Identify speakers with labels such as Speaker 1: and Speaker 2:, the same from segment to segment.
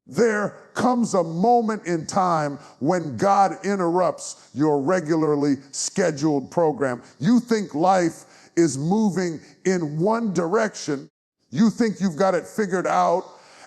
Speaker 1: There comes a moment in time when God interrupts your regularly scheduled program. You think life is moving in one direction. You think you've got it figured out,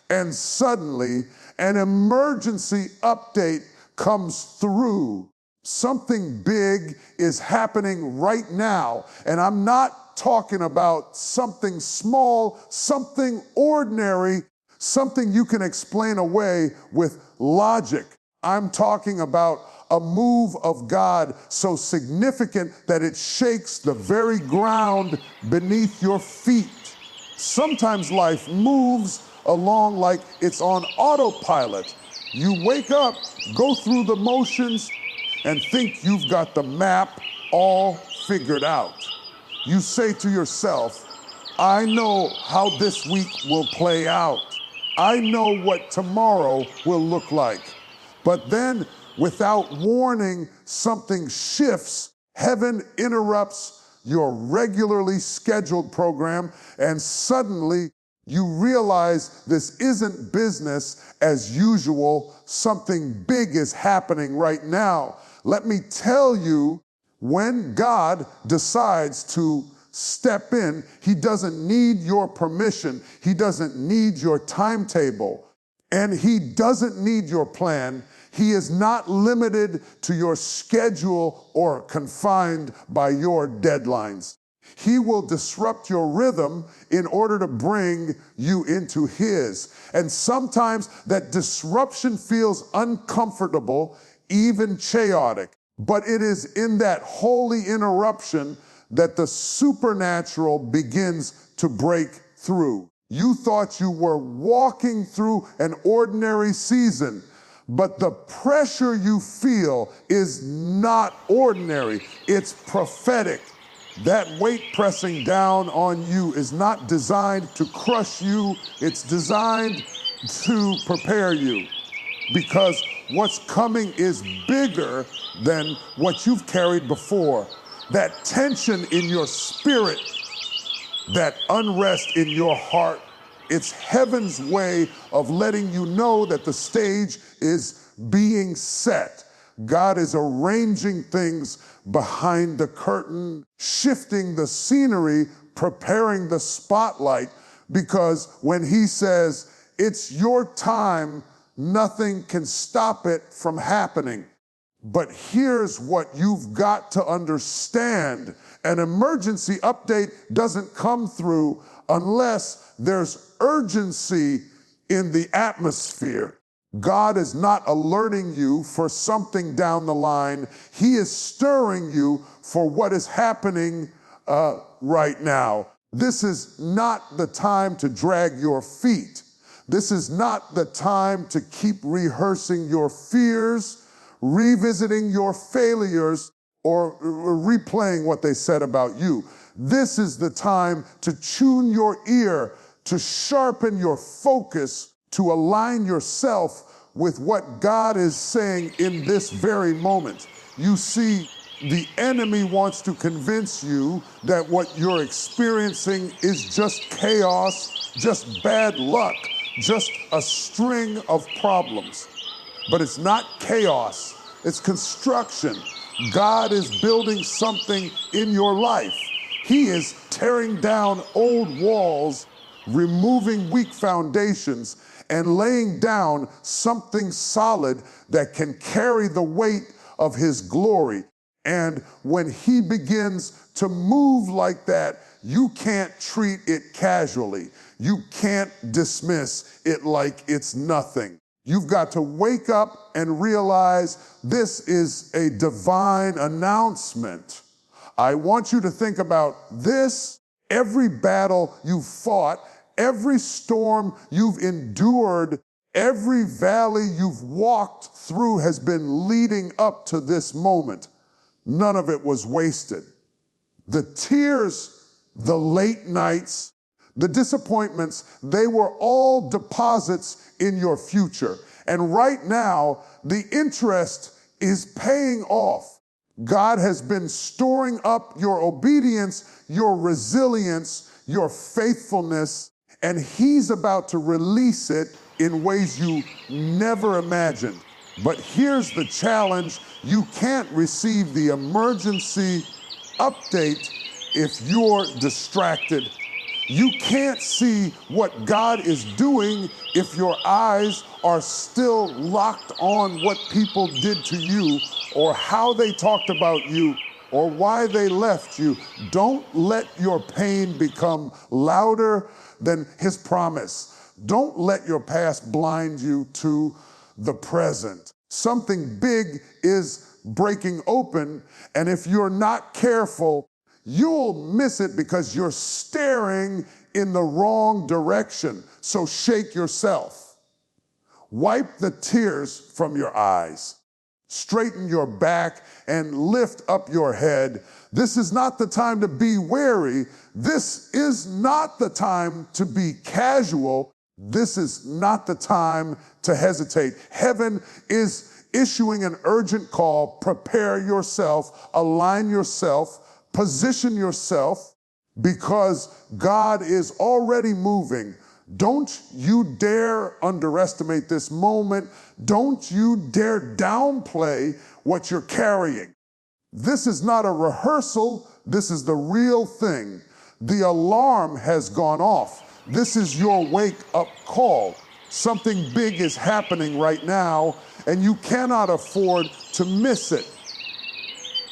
Speaker 1: and suddenly an emergency update comes through. Something big is happening right now, and I'm not talking about something small, something ordinary, something you can explain away with logic. I'm talking about a move of God so significant that it shakes the very ground beneath your feet. Sometimes life moves along like it's on autopilot. You wake up, go through the motions, and think you've got the map all figured out. You say to yourself, I know how this week will play out. I know what tomorrow will look like. But then, without warning, something shifts. Heaven interrupts your regularly scheduled program, and suddenly you realize this isn't business as usual. Something big is happening right now. Let me tell you, when God decides to step in, he doesn't need your permission. He doesn't need your timetable. And he doesn't need your plan. He is not limited to your schedule or confined by your deadlines. He will disrupt your rhythm in order to bring you into his. And sometimes that disruption feels uncomfortable, even chaotic. But it is in that holy interruption that the supernatural begins to break through. You thought you were walking through an ordinary season, but the pressure you feel is not ordinary. It's prophetic. That weight pressing down on you is not designed to crush you. It's designed to prepare you, because what's coming is bigger than what you've carried before. That tension in your spirit, that unrest in your heart, it's heaven's way of letting you know that the stage is being set. God is arranging things behind the curtain, shifting the scenery, preparing the spotlight, because when he says, it's your time, nothing can stop it from happening. But here's what you've got to understand. An emergency update doesn't come through unless there's urgency in the atmosphere. God is not alerting you for something down the line. He is stirring you for what is happening right now. This is not the time to drag your feet. This is not the time to keep rehearsing your fears, revisiting your failures, or replaying what they said about you. This is the time to tune your ear, to sharpen your focus, to align yourself with what God is saying in this very moment. You see, the enemy wants to convince you that what you're experiencing is just chaos, just bad luck, just a string of problems. But it's not chaos, it's construction. God is building something in your life. He is tearing down old walls, removing weak foundations, and laying down something solid that can carry the weight of his glory. And when he begins to move like that, you can't treat it casually. You can't dismiss it like it's nothing. You've got to wake up and realize this is a divine announcement. I want you to think about this. Every battle you've fought, every storm you've endured, every valley you've walked through has been leading up to this moment. None of it was wasted. The tears, the late nights, the disappointments, they were all deposits in your future. And right now, the interest is paying off. God has been storing up your obedience, your resilience, your faithfulness, and he's about to release it in ways you never imagined. But here's the challenge: you can't receive the emergency update if you're distracted. You can't see what God is doing if your eyes are still locked on what people did to you, or how they talked about you, or why they left you. Don't let your pain become louder than His promise. Don't let your past blind you to the present. Something big is breaking open, and if you're not careful, you'll miss it because you're staring in the wrong direction. So shake yourself. Wipe the tears from your eyes. Straighten your back and lift up your head. This is not the time to be wary. This is not the time to be casual. This is not the time to hesitate. Heaven is issuing an urgent call. Prepare yourself, align yourself, position yourself, because God is already moving. Don't you dare underestimate this moment. Don't you dare downplay what you're carrying. This is not a rehearsal. This is the real thing. The alarm has gone off. This is your wake-up call. Something big is happening right now, and you cannot afford to miss it.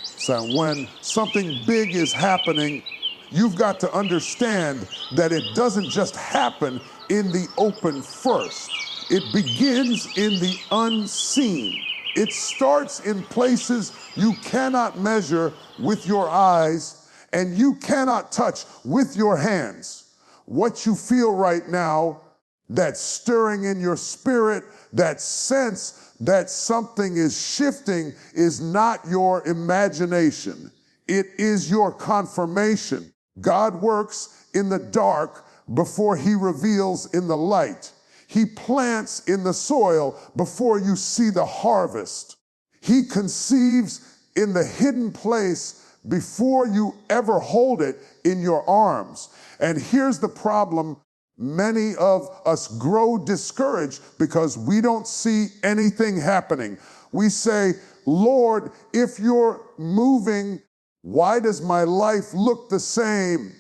Speaker 1: So when something big is happening, you've got to understand that it doesn't just happen in the open first. It begins in the unseen. It starts in places you cannot measure with your eyes and you cannot touch with your hands. What you feel right now, that stirring in your spirit, that sense that something is shifting, is not your imagination. It is your confirmation. God works in the dark before He reveals in the light. He plants in the soil before you see the harvest. He conceives in the hidden place before you ever hold it in your arms. And here's the problem. Many of us grow discouraged because we don't see anything happening. We say, Lord, if you're moving, why does my life look the same?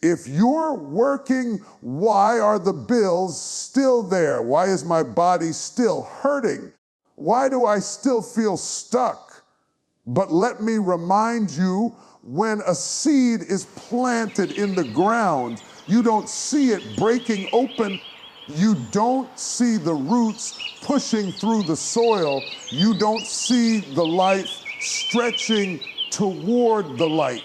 Speaker 1: If you're working, why are the bills still there? Why is my body still hurting? Why do I still feel stuck? But let me remind you, when a seed is planted in the ground, you don't see it breaking open. You don't see the roots pushing through the soil. You don't see the life stretching toward the light.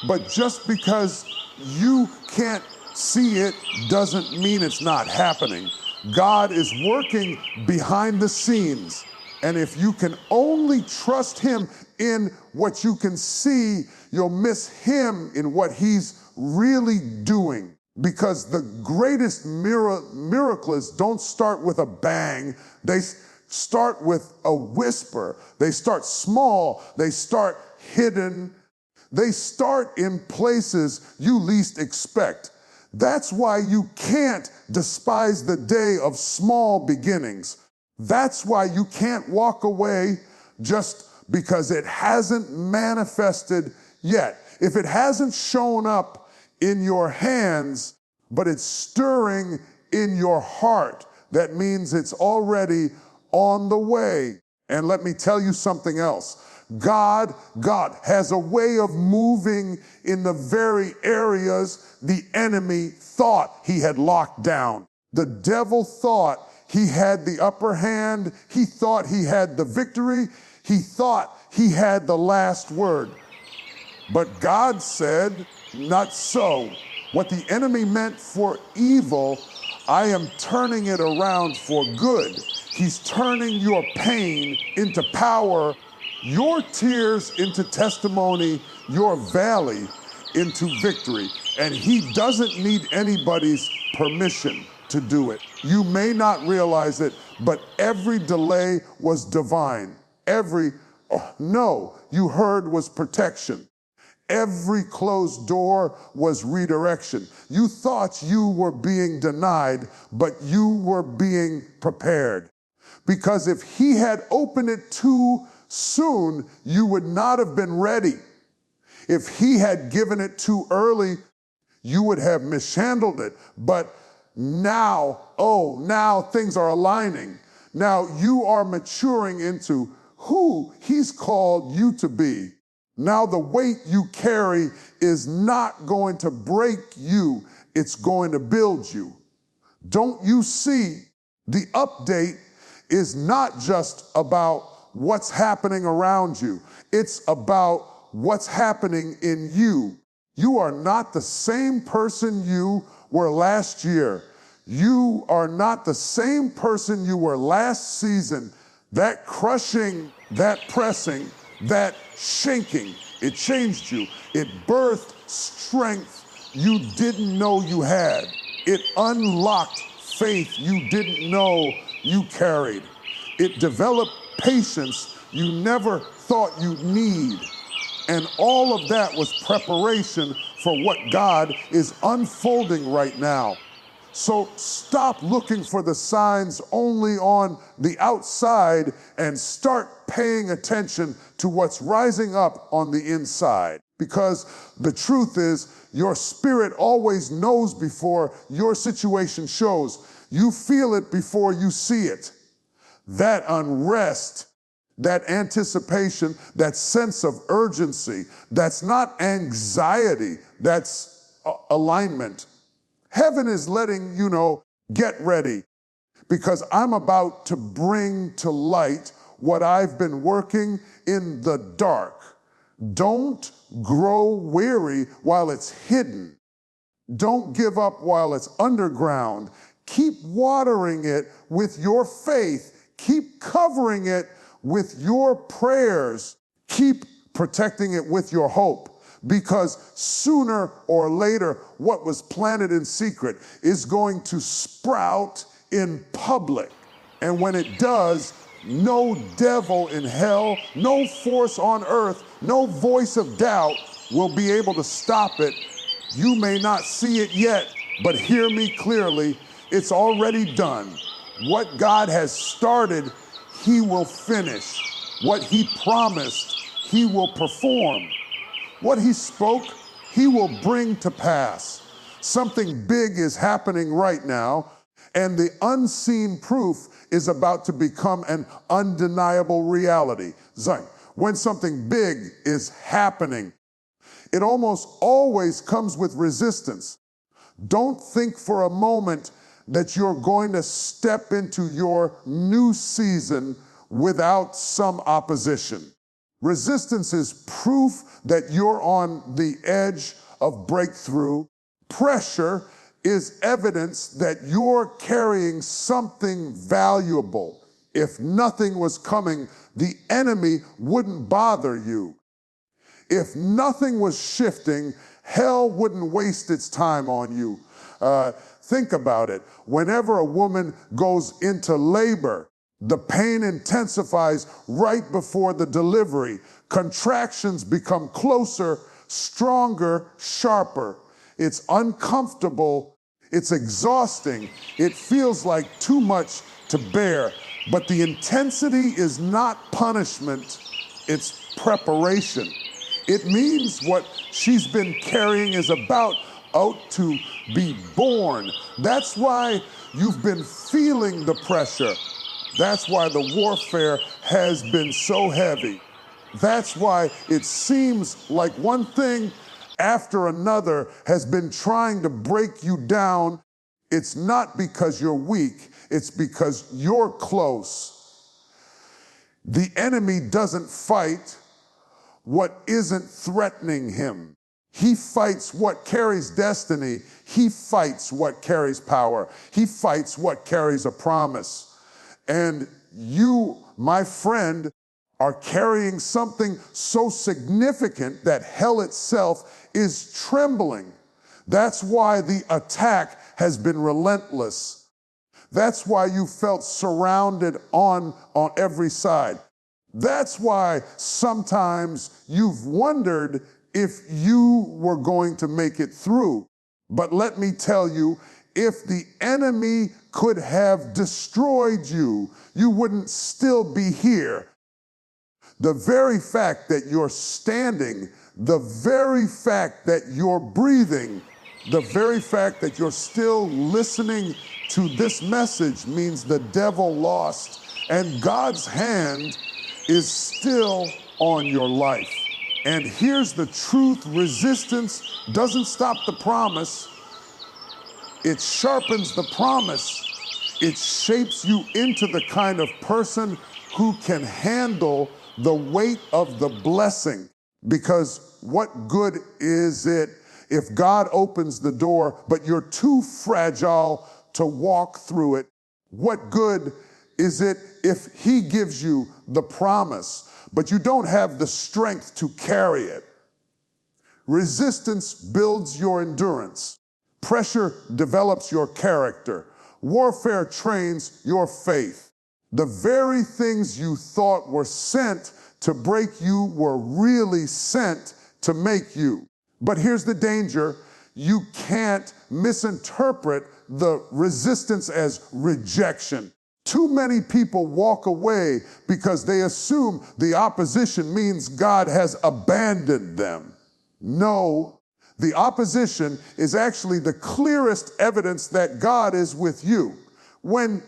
Speaker 1: But just because you can't see it doesn't mean it's not happening. God is working behind the scenes. And if you can only trust Him in what you can see, you'll miss Him in what He's really doing. Because the greatest miracles don't start with a bang. They start with a whisper. They start small. They start hidden. They start in places you least expect. That's why you can't despise the day of small beginnings. That's why you can't walk away just because it hasn't manifested yet. If it hasn't shown up in your hands, but it's stirring in your heart, that means it's already on the way. And let me tell you something else. God has a way of moving in the very areas the enemy thought he had locked down. The devil thought he had the upper hand. He thought he had the victory. He thought he had the last word. But God said, not so. What the enemy meant for evil, I am turning it around for good. He's turning your pain into power, your tears into testimony, your valley into victory. And He doesn't need anybody's permission to do it. You may not realize it, but every delay was divine. Every no you heard was protection. every closed door was redirection. You thought you were being denied, but you were being prepared. Because if he had opened it too soon, you would not have been ready. If he had given it too early, you would have mishandled it. But now things are aligning. Now you are maturing into who he's called you to be. Now the weight you carry is not going to break you, it's going to build you. Don't you see, the update is not just about what's happening around you. It's about what's happening in you. You are not the same person you were last year. You are not the same person you were last season. That crushing, that pressing, that shaking, it changed you. It birthed strength you didn't know you had. It unlocked faith you didn't know you carried. It developed patience you never thought you'd need. And all of that was preparation for what God is unfolding right now. So stop looking for the signs only on the outside and start paying attention to what's rising up on the inside. Because the truth is, your spirit always knows before your situation shows. You feel it before you see it. That unrest, that anticipation, that sense of urgency, that's not anxiety, that's alignment. Heaven is letting you know, get ready, because I'm about to bring to light what I've been working in the dark. Don't grow weary while it's hidden. Don't give up while it's underground. Keep watering it with your faith. Keep covering it with your prayers. Keep protecting it with your hope. Because sooner or later, what was planted in secret is going to sprout in public. And when it does, no devil in hell, no force on earth, no voice of doubt will be able to stop it. You may not see it yet, but hear me clearly, it's already done. What God has started, he will finish. What he promised, he will perform. What he spoke, he will bring to pass. Something big is happening right now, and the unseen proof is about to become an undeniable reality. When something big is happening, it almost always comes with resistance. Don't think for a moment that you're going to step into your new season without some opposition. Resistance is proof that you're on the edge of breakthrough. Pressure is evidence that you're carrying something valuable. If nothing was coming, the enemy wouldn't bother you. If nothing was shifting, hell wouldn't waste its time on you. Think about it. Whenever a woman goes into labor, the pain intensifies right before the delivery. Contractions become closer, stronger, sharper. It's uncomfortable. It's exhausting. It feels like too much to bear. But the intensity is not punishment. It's preparation. It means what she's been carrying is about to be born. That's why you've been feeling the pressure. That's why the warfare has been so heavy. That's why it seems like one thing after another has been trying to break you down. It's not because you're weak, it's because you're close. The enemy doesn't fight what isn't threatening him. He fights what carries destiny. He fights what carries power. He fights what carries a promise. And you, my friend, are carrying something so significant that hell itself is trembling. That's why the attack has been relentless. That's why you felt surrounded on every side. That's why sometimes you've wondered if you were going to make it through. But let me tell you, if the enemy could have destroyed you, you wouldn't still be here. The very fact that you're standing, the very fact that you're breathing, the very fact that you're still listening to this message means the devil lost, and God's hand is still on your life. And here's the truth: resistance doesn't stop the promise. It sharpens the promise. It shapes you into the kind of person who can handle the weight of the blessing. Because what good is it if God opens the door, but you're too fragile to walk through it? What good is it if He gives you the promise, but you don't have the strength to carry it? Resistance builds your endurance. Pressure develops your character. Warfare trains your faith. The very things you thought were sent to break you were really sent to make you. But here's the danger: you can't misinterpret the resistance as rejection. Too many people walk away because they assume the opposition means God has abandoned them. No, the opposition is actually the clearest evidence that God is with you. When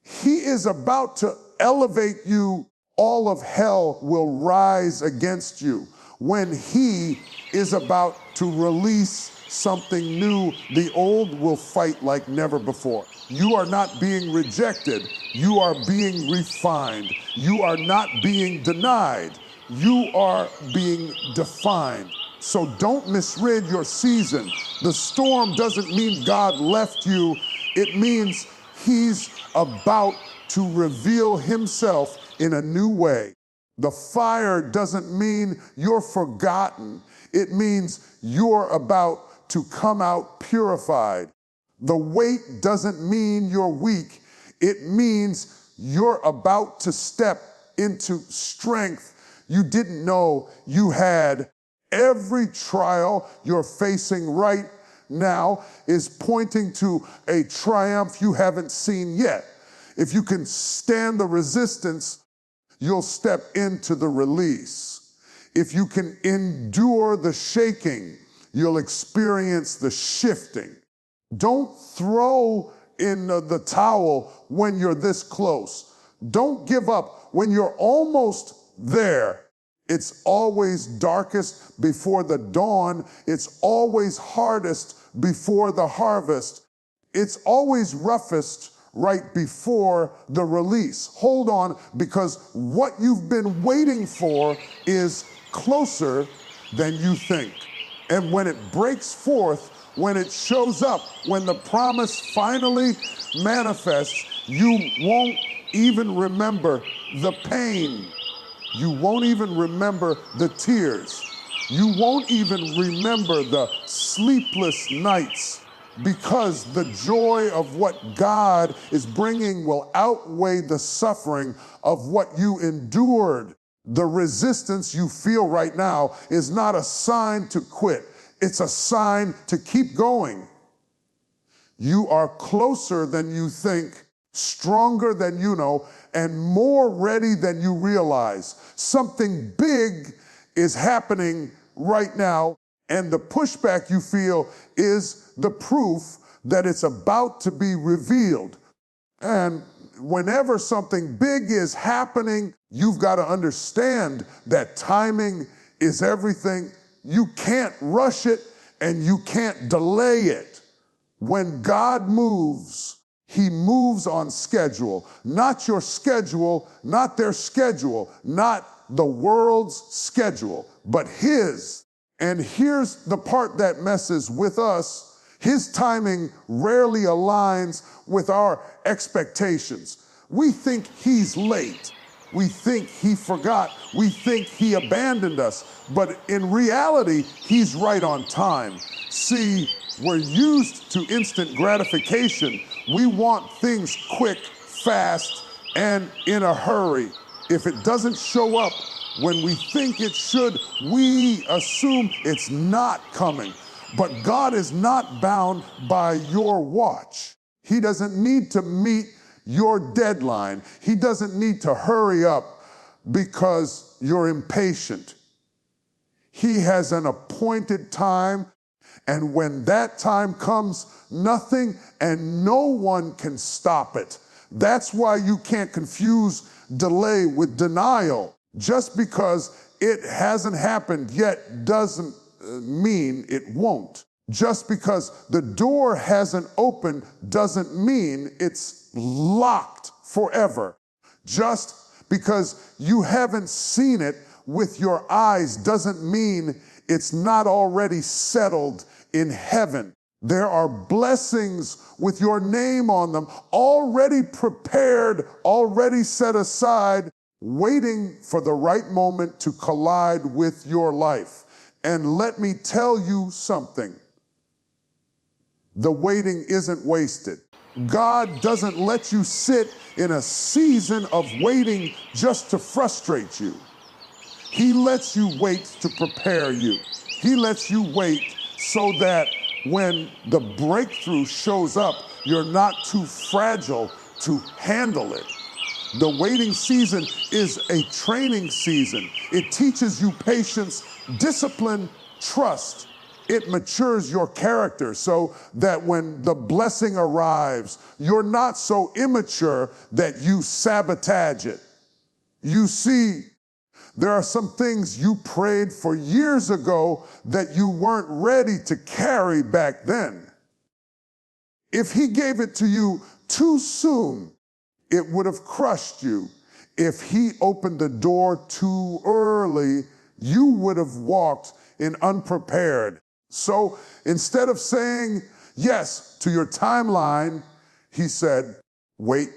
Speaker 1: He is about to elevate you, all of hell will rise against you. When He is about to release something new, the old will fight like never before. You are not being rejected. You are being refined. You are not being denied. You are being defined. So don't misread your season. The storm doesn't mean God left you. It means He's about to reveal Himself in a new way. The fire doesn't mean you're forgotten. It means you're about to come out purified. The weight doesn't mean you're weak. It means you're about to step into strength you didn't know you had. Every trial you're facing right now is pointing to a triumph you haven't seen yet. If you can stand the resistance, you'll step into the release. If you can endure the shaking, you'll experience the shifting. Don't throw in the towel when you're this close. Don't give up when you're almost there. It's always darkest before the dawn. It's always hardest before the harvest. It's always roughest right before the release. Hold on, because what you've been waiting for is closer than you think. And when it breaks forth, when it shows up, when the promise finally manifests, you won't even remember the pain. You won't even remember the tears. You won't even remember the sleepless nights, because the joy of what God is bringing will outweigh the suffering of what you endured. The resistance you feel right now is not a sign to quit. It's a sign to keep going. You are closer than you think, stronger than you know, and more ready than you realize. Something big is happening right now, and the pushback you feel is the proof that it's about to be revealed. And whenever something big is happening, you've got to understand that timing is everything. You can't rush it and you can't delay it. When God moves, He moves on schedule, not your schedule, not their schedule, not the world's schedule, but His. And here's the part that messes with us. His timing rarely aligns with our expectations. We think He's late. We think He forgot. We think He abandoned us. But in reality, He's right on time. See, we're used to instant gratification. We want things quick, fast, and in a hurry. If it doesn't show up When we think it should, we assume it's not coming. But God is not bound by your watch. He doesn't need to meet your deadline. He doesn't need to hurry up because you're impatient. He has an appointed time, and when that time comes, nothing and no one can stop it. That's why you can't confuse delay with denial. Just because it hasn't happened yet doesn't mean it won't. Just because the door hasn't opened doesn't mean it's locked forever. Just because you haven't seen it with your eyes doesn't mean it's not already settled in heaven. There are blessings with your name on them, already prepared, already set aside, waiting for the right moment to collide with your life. And let me tell you something. The waiting isn't wasted. God doesn't let you sit in a season of waiting just to frustrate you. He lets you wait to prepare you. He lets you wait so that when the breakthrough shows up, you're not too fragile to handle it. The waiting season is a training season. It teaches you patience, discipline, trust. It matures your character so that when the blessing arrives, you're not so immature that you sabotage it. You see, there are some things you prayed for years ago that you weren't ready to carry back then. If he gave it to you too soon, it would have crushed you. If he opened the door too early, you would have walked in unprepared. So instead of saying yes to your timeline, he said, wait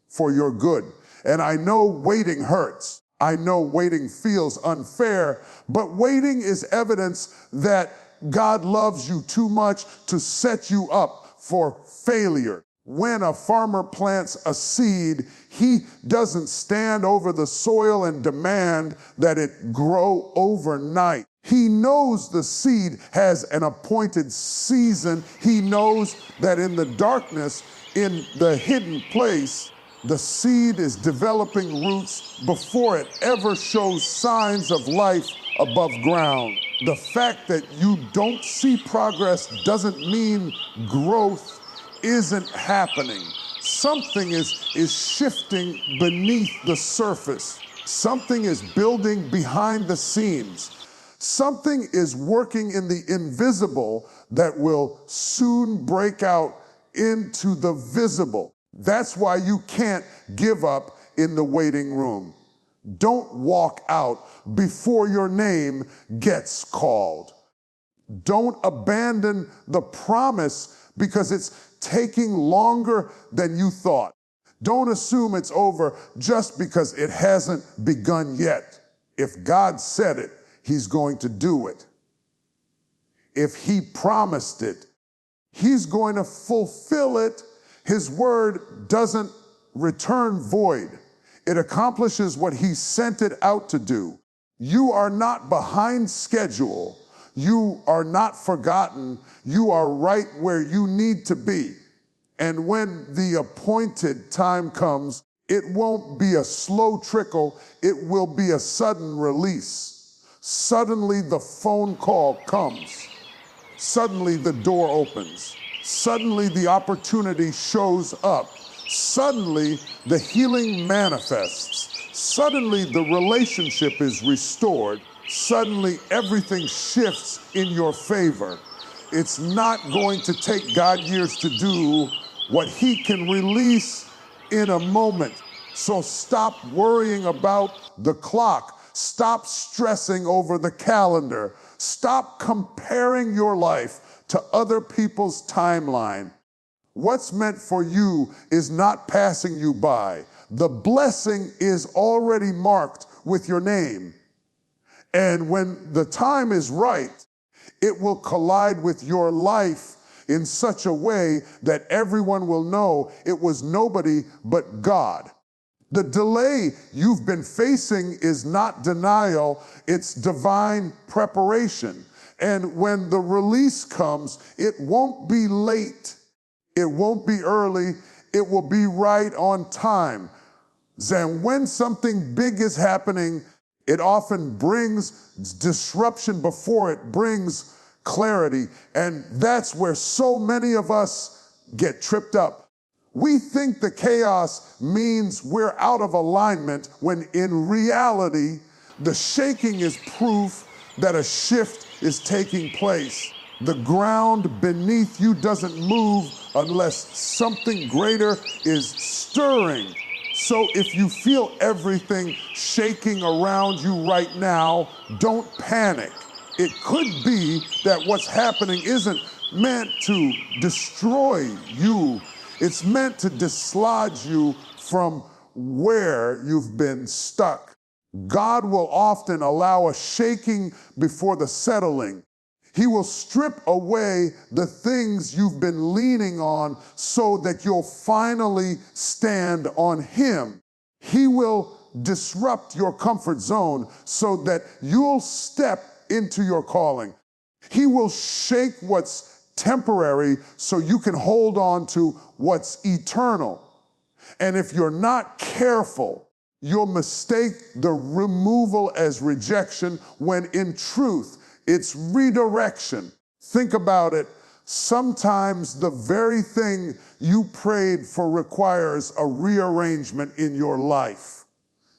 Speaker 1: for your good. And I know waiting hurts. I know waiting feels unfair, but waiting is evidence that God loves you too much to set you up for failure. When a farmer plants a seed, he doesn't stand over the soil and demand that it grow overnight. He knows the seed has an appointed season. He knows that in the darkness, in the hidden place, the seed is developing roots before it ever shows signs of life above ground. The fact that you don't see progress doesn't mean growth isn't happening. Something is shifting beneath the surface. Something is building behind the scenes. Something is working in the invisible that will soon break out into the visible. That's why you can't give up in the waiting room. Don't walk out before your name gets called. Don't abandon the promise because it's taking longer than you thought. Don't assume it's over just because it hasn't begun yet. If God said it, he's going to do it. If he promised it, he's going to fulfill it. His word doesn't return void. It accomplishes what he sent it out to do. You are not behind schedule. You are not forgotten. You are right where you need to be. And when the appointed time comes, it won't be a slow trickle. It will be a sudden release. Suddenly the phone call comes. Suddenly the door opens. Suddenly the opportunity shows up. Suddenly the healing manifests. Suddenly the relationship is restored. Suddenly everything shifts in your favor. It's not going to take God years to do what he can release in a moment. So stop worrying about the clock. Stop stressing over the calendar. Stop comparing your life to other people's timeline. What's meant for you is not passing you by. The blessing is already marked with your name. And when the time is right, it will collide with your life in such a way that everyone will know it was nobody but God. The delay you've been facing is not denial, it's divine preparation. And when the release comes, it won't be late, it won't be early, it will be right on time. And when something big is happening, it often brings disruption before it brings clarity. And that's where so many of us get tripped up. We think the chaos means we're out of alignment, when in reality, the shaking is proof that a shift is taking place. The ground beneath you doesn't move unless something greater is stirring. So if you feel everything shaking around you right now, don't panic. It could be that what's happening isn't meant to destroy you. It's meant to dislodge you from where you've been stuck. God will often allow a shaking before the settling. He will strip away the things you've been leaning on so that you'll finally stand on Him. He will disrupt your comfort zone so that you'll step into your calling. He will shake what's temporary so you can hold on to what's eternal. And if you're not careful, you'll mistake the removal as rejection when in truth, it's redirection. Think about it. Sometimes the very thing you prayed for requires a rearrangement in your life.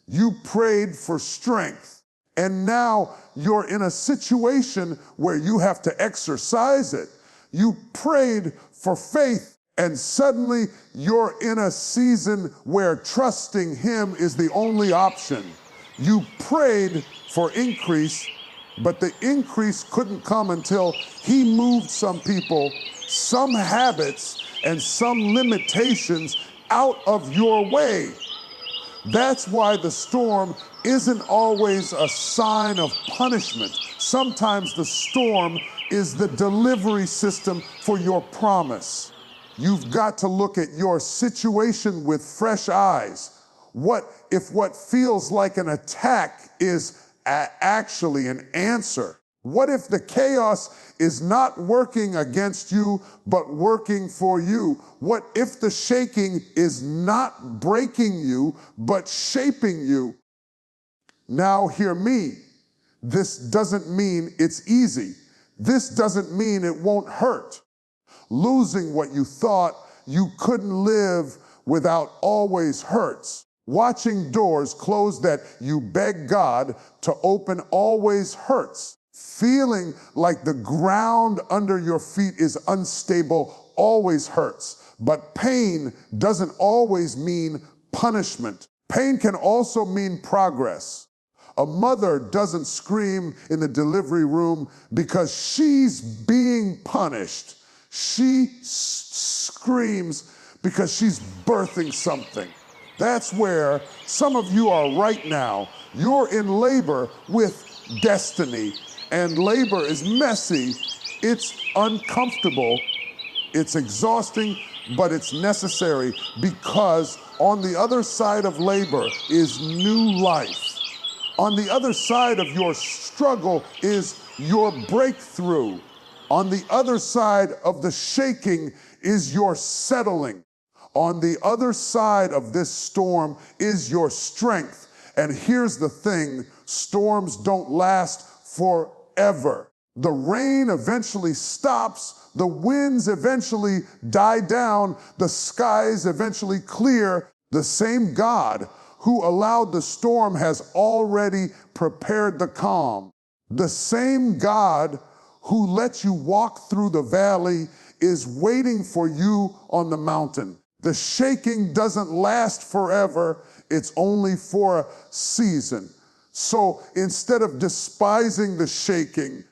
Speaker 1: You prayed for strength, and now you're in a situation where you have to exercise it. You prayed for faith, and suddenly you're in a season where trusting Him is the only option. You prayed for increase, but the increase couldn't come until He moved some people, some habits, and some limitations out of your way. That's why the storm isn't always a sign of punishment. Sometimes the storm is the delivery system for your promise. You've got to look at your situation with fresh eyes. What if what feels like an attack is actually an answer? What if the chaos is not working against you, but working for you? What if the shaking is not breaking you, but shaping you? Now hear me. This doesn't mean it's easy. This doesn't mean it won't hurt. Losing what you thought you couldn't live without always hurts. Watching doors close that you beg God to open always hurts. Feeling like the ground under your feet is unstable always hurts. But pain doesn't always mean punishment. Pain can also mean progress. A mother doesn't scream in the delivery room because she's being punished. She screams because she's birthing something. That's where some of you are right now. You're in labor with destiny, and labor is messy, it's uncomfortable, it's exhausting, but it's necessary, because on the other side of labor is new life. On the other side of your struggle is your breakthrough. On the other side of the shaking is your settling. On the other side of this storm is your strength. And here's the thing, storms don't last forever. The rain eventually stops, the winds eventually die down, the skies eventually clear. The same God who allowed the storm has already prepared the calm. The same God who let you walk through the valley is waiting for you on the mountain. The shaking doesn't last forever, it's only for a season. So instead of despising the shaking,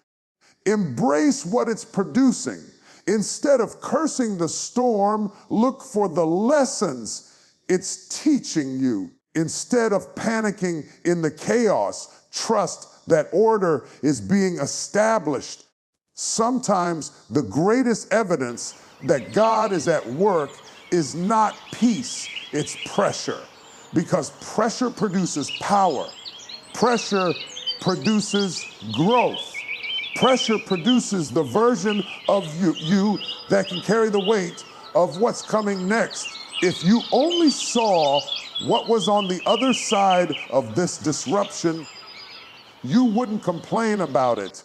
Speaker 1: embrace what it's producing. Instead of cursing the storm, look for the lessons it's teaching you. Instead of panicking in the chaos, trust that order is being established. Sometimes the greatest evidence that God is at work is not peace, it's pressure. Because pressure produces power. Pressure produces growth. Pressure produces the version of you that can carry the weight of what's coming next. If you only saw what was on the other side of this disruption, you wouldn't complain about it.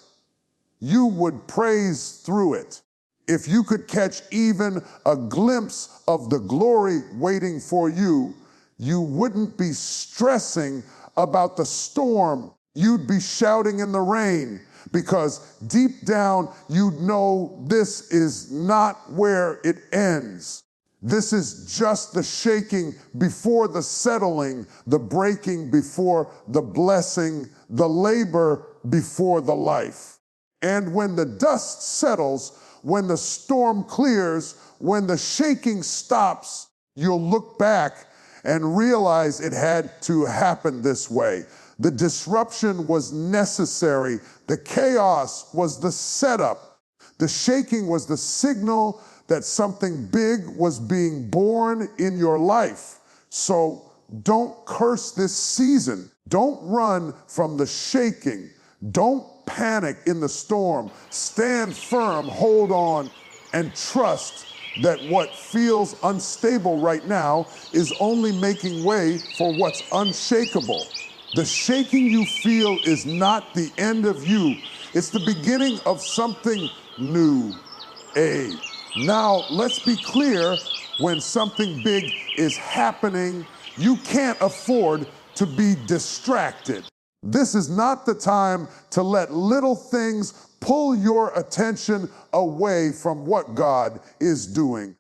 Speaker 1: You would praise through it. If you could catch even a glimpse of the glory waiting for you, you wouldn't be stressing about the storm. You'd be shouting in the rain, because deep down you'd know this is not where it ends. This is just the shaking before the settling, the breaking before the blessing, the labor before the life. And when the dust settles, when the storm clears, when the shaking stops, you'll look back and realize it had to happen this way. The disruption was necessary. The chaos was the setup. The shaking was the signal that something big was being born in your life. So don't curse this season. Don't run from the shaking. Don't panic in the storm. Stand firm, hold on, and trust that what feels unstable right now is only making way for what's unshakable. The shaking you feel is not the end of you. It's the beginning of something new. Now, let's be clear, when something big is happening, you can't afford to be distracted. This is not the time to let little things pull your attention away from what God is doing,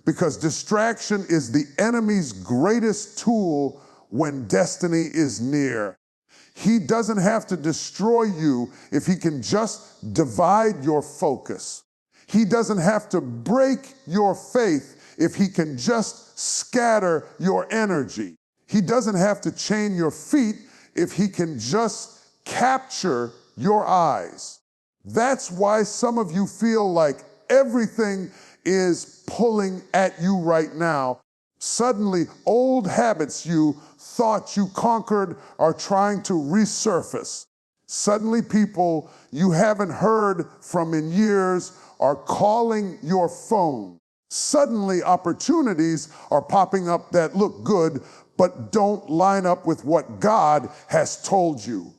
Speaker 1: because distraction is the enemy's greatest tool when destiny is near. He doesn't have to destroy you if he can just divide your focus. He doesn't have to break your faith if he can just scatter your energy. He doesn't have to chain your feet if he can just capture your eyes. That's why some of you feel like everything is pulling at you right now. Suddenly, old habits you thought you conquered are trying to resurface. Suddenly, people you haven't heard from in years are calling your phone. Suddenly, opportunities are popping up that look good, but don't line up with what God has told you.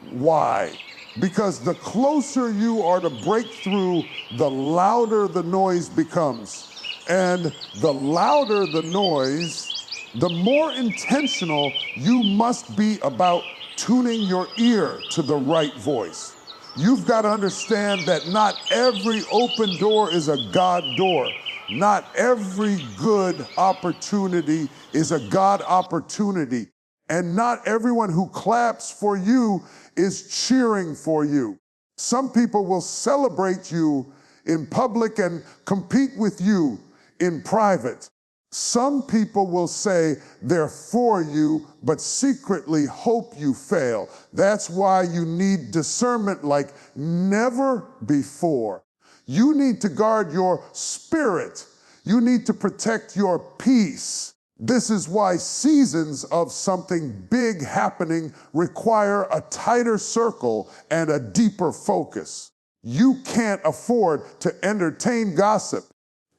Speaker 1: Why? Because the closer you are to breakthrough, the louder the noise becomes. And the louder the noise, the more intentional you must be about tuning your ear to the right voice. You've got to understand that not every open door is a God door. Not every good opportunity is a God opportunity. And not everyone who claps for you is cheering for you. Some people will celebrate you in public and compete with you in private. Some people will say they're for you, but secretly hope you fail. That's why you need discernment like never before. You need to guard your spirit. You need to protect your peace. This is why seasons of something big happening require a tighter circle and a deeper focus. You can't afford to entertain gossip.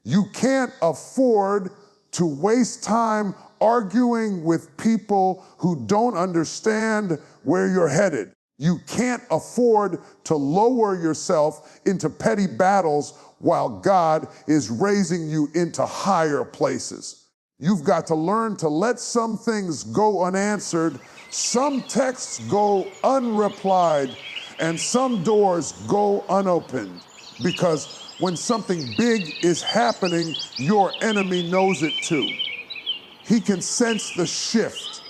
Speaker 1: You can't afford to waste time arguing with people who don't understand where you're headed. You can't afford to lower yourself into petty battles while God is raising you into higher places. You've got to learn to let some things go unanswered, some texts go unreplied, and some doors go unopened. Because when something big is happening, your enemy knows it too. He can sense the shift.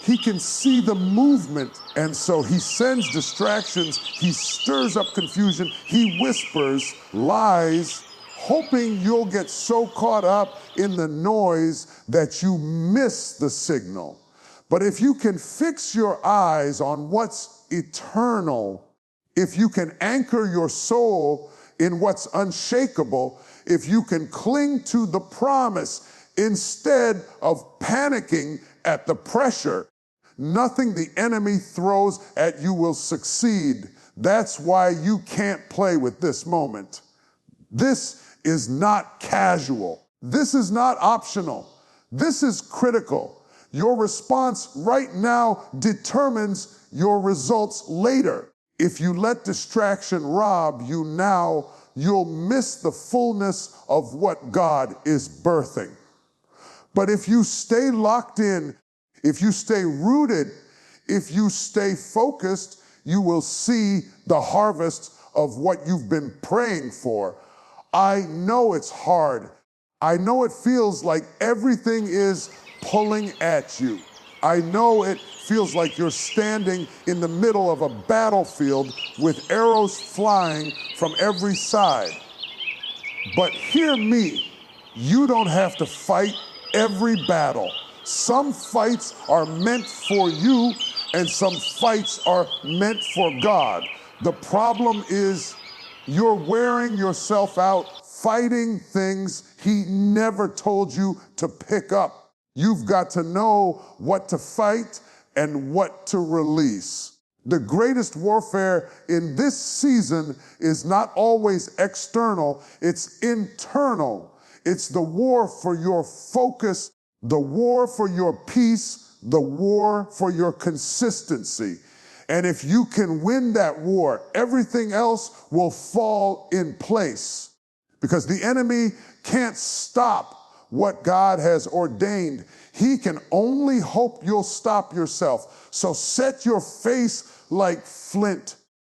Speaker 1: He can see the movement. And so he sends distractions. He stirs up confusion. He whispers lies, hoping you'll get so caught up in the noise that you miss the signal. But if you can fix your eyes on what's eternal, if you can anchor your soul in what's unshakable, if you can cling to the promise instead of panicking at the pressure. Nothing the enemy throws at you will succeed. That's why you can't play with this moment. This is not casual. This is not optional. This is critical. Your response right now determines your results later. If you let distraction rob you now, you'll miss the fullness of what God is birthing. But if you stay locked in, if you stay rooted, if you stay focused, you will see the harvest of what you've been praying for. I know it's hard. I know it feels like everything is pulling at you. I know it feels like you're standing in the middle of a battlefield with arrows flying from every side. But hear me, you don't have to fight every battle. Some fights are meant for you, and some fights are meant for God. The problem is you're wearing yourself out fighting things He never told you to pick up. You've got to know what to fight and what to release. The greatest warfare in this season is not always external, it's internal. It's the war for your focus, the war for your peace, the war for your consistency. And if you can win that war, everything else will fall in place. Because the enemy can't stop what God has ordained. He can only hope you'll stop yourself. So set your face like flint.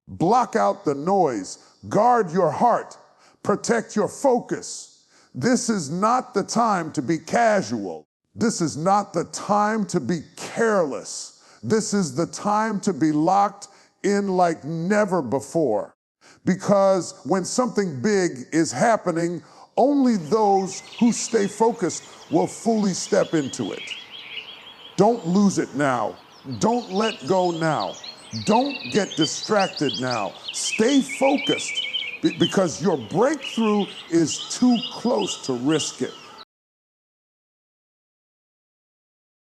Speaker 1: Block out the noise. Guard your heart. Protect your focus. This is not the time to be casual. This is not the time to be careless. This is the time to be locked in like never before. Because when something big is happening, only those who stay focused will fully step into it. Don't lose it now. Don't let go now. Don't get distracted now. Stay focused because your breakthrough is too close to risk it.